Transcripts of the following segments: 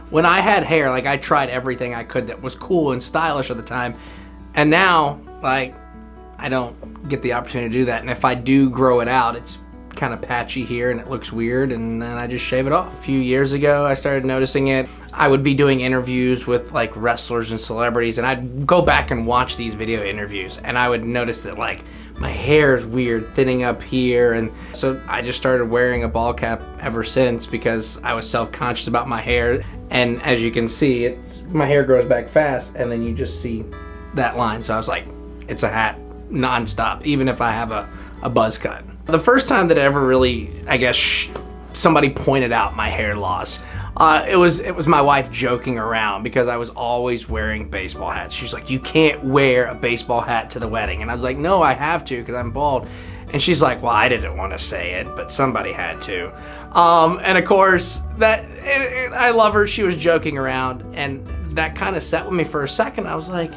when I had hair, like I tried everything I could that was cool and stylish at the time. And now, like, I don't get the opportunity to do that. And if I do grow it out, it's kind of patchy here and it looks weird, and then I just shave it off. A few years ago, I started noticing it. I would be doing interviews with like wrestlers and celebrities, and I'd go back and watch these video interviews, and I would notice that like my hair is weird, thinning up here, and so I just started wearing a ball cap ever since because I was self-conscious about my hair. And as you can see, my hair grows back fast, and then you just see that line. So I was like, it's a hat non-stop, even if I have a buzz cut. The first time that ever really, I guess, somebody pointed out my hair loss, it was my wife joking around because I was always wearing baseball hats. She's like, you can't wear a baseball hat to the wedding. And I was like, no, I have to because I'm bald. And she's like, well, I didn't want to say it, but somebody had to. And of course, I love her. She was joking around, and that kind of set with me for a second. I was like,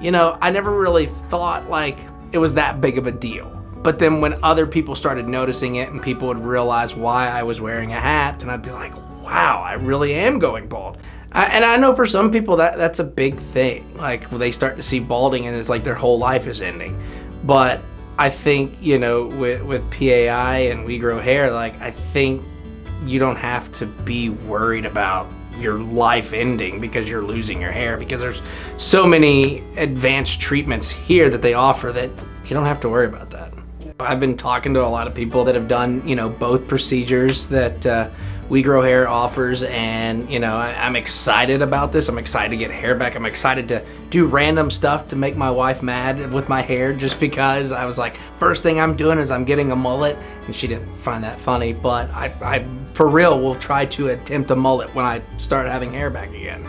you know, I never really thought like it was that big of a deal. But then when other people started noticing it and people would realize why I was wearing a hat, and I'd be like, wow, I really am going bald. And I know for some people that's a big thing. Like when they start to see balding and it's like their whole life is ending. But I think, you know, with PAI and We Grow Hair, like I think you don't have to be worried about your life ending because you're losing your hair, because there's so many advanced treatments here that they offer that you don't have to worry about that. I've been talking to a lot of people that have done, you know, both procedures that We Grow Hair offers, and you know, I'm excited about this. I'm excited to get hair back. I'm excited to do random stuff to make my wife mad with my hair, just because I was like, first thing I'm doing is I'm getting a mullet, and she didn't find that funny, but I for real will try to attempt a mullet when I start having hair back again.